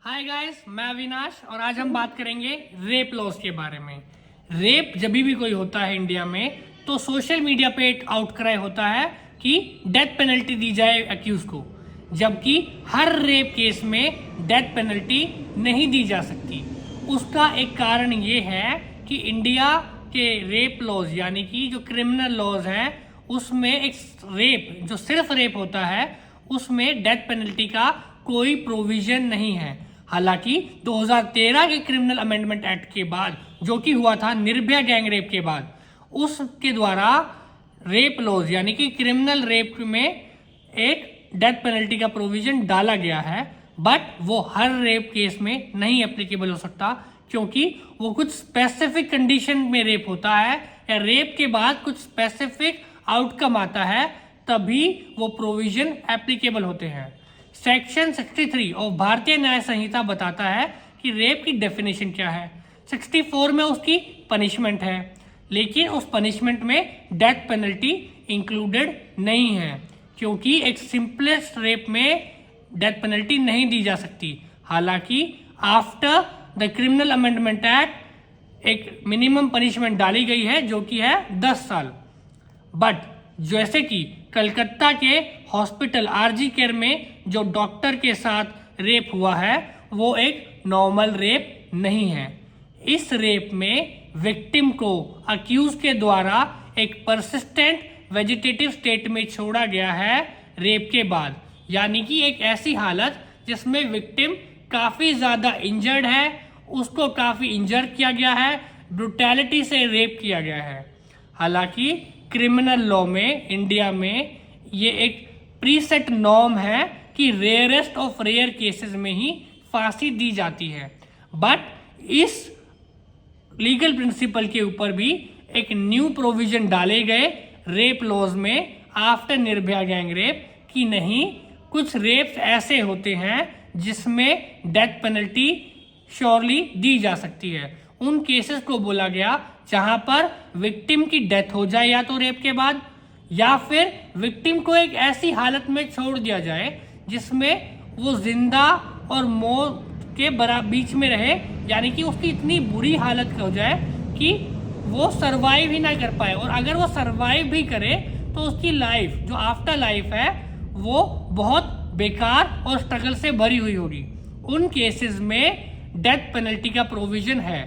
Hi guys, मैं अविनाश और आज हम बात करेंगे रेप लॉज के बारे में। रेप जब भी कोई होता है इंडिया में तो सोशल मीडिया पे एक आउटक्राई होता है कि डेथ पेनल्टी दी जाए अक्यूज को, जबकि हर रेप केस में डेथ पेनल्टी नहीं दी जा सकती। उसका एक कारण ये है कि इंडिया के रेप लॉज यानी कि जो क्रिमिनल लॉज हैं उसमें एक रेप जो सिर्फ रेप होता है उसमें डेथ पेनल्टी का कोई प्रोविजन नहीं है। हालांकि 2013 के क्रिमिनल अमेंडमेंट एक्ट के बाद, जो कि हुआ था निर्भया गैंग रेप के बाद, उसके द्वारा रेप लॉज यानी कि क्रिमिनल रेप में एक डेथ पेनल्टी का प्रोविजन डाला गया है, बट वो हर रेप केस में नहीं एप्लीकेबल हो सकता क्योंकि वो कुछ स्पेसिफिक कंडीशन में रेप होता है या रेप के बाद कुछ स्पेसिफिक आउटकम आता है, तभी वो प्रोविजन एप्लीकेबल होते हैं। सेक्शन 63 ऑफ भारतीय न्याय संहिता बताता है कि रेप की डेफिनेशन क्या है। 64 में उसकी पनिशमेंट है, लेकिन उस पनिशमेंट में डेथ पेनल्टी इंक्लूडेड नहीं है क्योंकि एक सिंपलेस्ट रेप में डेथ पेनल्टी नहीं दी जा सकती। हालांकि after the criminal amendment act एक मिनिमम पनिशमेंट डाली गई है जो कि है 10 साल। बट जैसे कि कलकत्ता के हॉस्पिटल आरजी केयर में जो डॉक्टर के साथ रेप हुआ है वो एक नॉर्मल रेप नहीं है। इस रेप में विक्टिम को अक्यूज के द्वारा एक परसिस्टेंट वेजिटेटिव स्टेट में छोड़ा गया है रेप के बाद, यानी कि एक ऐसी हालत जिसमें विक्टिम काफ़ी ज़्यादा इंजर्ड है, उसको काफ़ी इंजर किया गया है, ब्रुटैलिटी से रेप किया गया है। हालांकि क्रिमिनल लॉ में इंडिया में ये एक प्रीसेट नॉर्म है कि रेयरेस्ट ऑफ रेयर केसेस में ही फांसी दी जाती है, बट इस लीगल प्रिंसिपल के ऊपर भी एक न्यू प्रोविजन डाले गए रेप लॉज में आफ्टर निर्भया गैंग रेप कि नहीं, कुछ रेप्स ऐसे होते हैं जिसमें डेथ पेनल्टी श्योरली दी जा सकती है। उन केसेस को बोला गया जहां पर विक्टिम की डेथ हो जाए या तो रेप के बाद, या फिर विक्टिम को एक ऐसी हालत में छोड़ दिया जाए जिसमें वो जिंदा और मौत के बीच में रहे, यानी कि उसकी इतनी बुरी हालत हो जाए कि वो सरवाइव ही ना कर पाए, और अगर वो सरवाइव भी करे तो उसकी लाइफ जो आफ्टर लाइफ है वो बहुत बेकार और स्ट्रगल से भरी हुई होगी। उन केसेस में डेथ पेनल्टी का प्रोविजन है।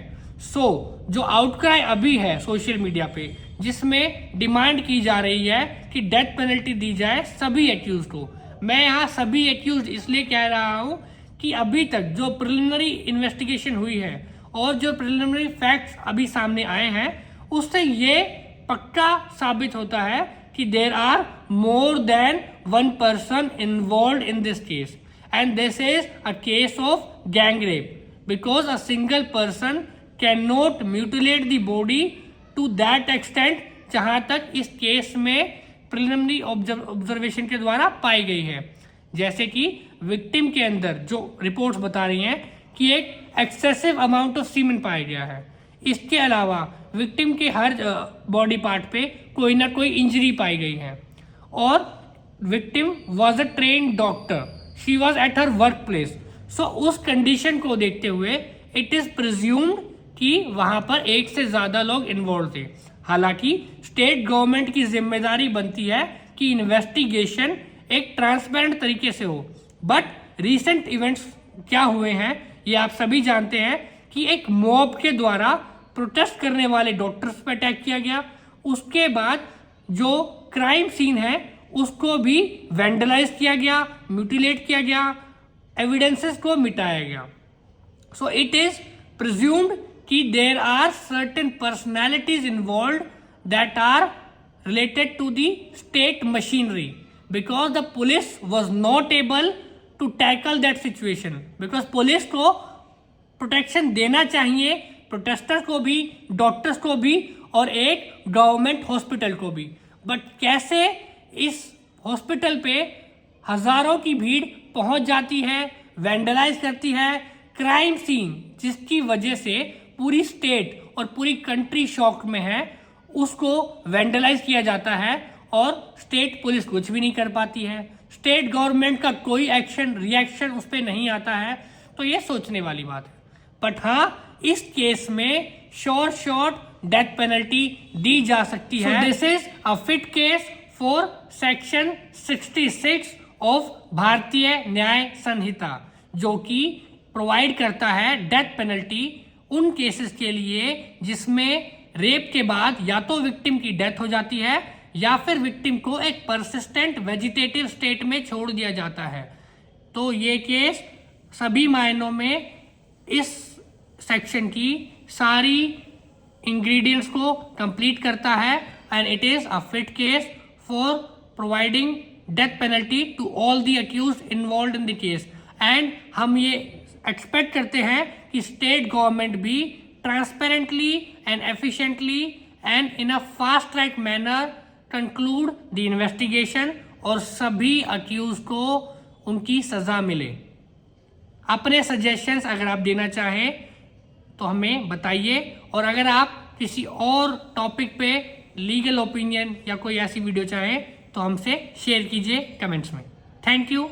जो आउटक्राई अभी है सोशल मीडिया पे जिसमें डिमांड की जा रही है कि डेथ पेनल्टी दी जाए सभी एक्यूज को, मैं यहाँ सभी एक्यूज इसलिए कह रहा हूँ कि अभी तक जो प्रिलिमिनरी इन्वेस्टिगेशन हुई है और जो प्रिलिमिनरी फैक्ट्स अभी सामने आए हैं उससे ये पक्का साबित होता है कि there are more than one person involve in this case and this is a case of gang rape because a single person can not mutilate the body to that extent जहां तक इस केस में preliminary observation के द्वारा पाई गई है। जैसे कि विक्टिम के अंदर जो रिपोर्ट्स बता रही हैं कि एक एक्सेसिव अमाउंट ऑफ सीमेन पाया गया है। इसके अलावा विक्टिम के हर बॉडी पार्ट पे कोई ना कोई इंजरी पाई गई है, और victim was a train doctor, she was at her work place. उस कंडीशन को देखते हुए इट इज प्रिज्यूम्ड कि वहां पर एक से ज्यादा लोग इन्वॉल्व थे। हालांकि स्टेट गवर्नमेंट की जिम्मेदारी बनती है कि इन्वेस्टिगेशन एक ट्रांसपेरेंट तरीके से हो, बट रीसेंट इवेंट्स क्या हुए हैं ये आप सभी जानते हैं कि एक मॉब के द्वारा प्रोटेस्ट करने वाले डॉक्टर्स पर अटैक किया गया। उसके बाद जो क्राइम सीन है उसको भी वेंडलाइज किया गया, म्यूटिलेट किया गया, एविडेंसेस को मिटाया गया। इट इज प्रिज्यूम्ड कि there are certain personalities involve that are related to the state machinery because the police was not able to tackle that situation, because police को प्रोटेक्शन देना चाहिए प्रोटेस्टर्स को भी, डॉक्टर्स को भी और एक गवर्नमेंट हॉस्पिटल को भी, बट कैसे इस हॉस्पिटल पे हजारों की भीड़ पहुंच जाती है, वेंडलाइज करती है क्राइम सीन, जिसकी वजह से पूरी स्टेट और पूरी कंट्री शॉक में है, उसको वेंडलाइज किया जाता है और स्टेट पुलिस कुछ भी नहीं कर पाती है, स्टेट गवर्नमेंट का कोई एक्शन रिएक्शन उस पर नहीं आता है, तो ये सोचने वाली बात है। बट हाँ, इस केस में शॉर्ट डेथ पेनल्टी दी जा सकती है। This is a fit case for section 66 of भारतीय न्याय संहिता, जो कि प्रोवाइड करता है डेथ पेनल्टी उन केसेस के लिए जिसमें रेप के बाद या तो विक्टिम की डेथ हो जाती है या फिर विक्टिम को एक परसिस्टेंट वेजिटेटिव स्टेट में छोड़ दिया जाता है। तो ये केस सभी मायनों में इस सेक्शन की सारी इंग्रेडिएंट्स को कंप्लीट करता है and it is a fit case for providing death penalty to all the accused involved in the case. And हम ये एक्सपेक्ट करते हैं कि स्टेट गवर्नमेंट भी transparently and efficiently and in a fast track manner conclude the investigation और सभी accused को उनकी सजा मिले। अपने सजेशंस अगर आप देना चाहें तो हमें बताइए, और अगर आप किसी और टॉपिक पे लीगल ओपिनियन या कोई ऐसी वीडियो चाहें तो हमसे शेयर कीजिए कमेंट्स में। Thank you.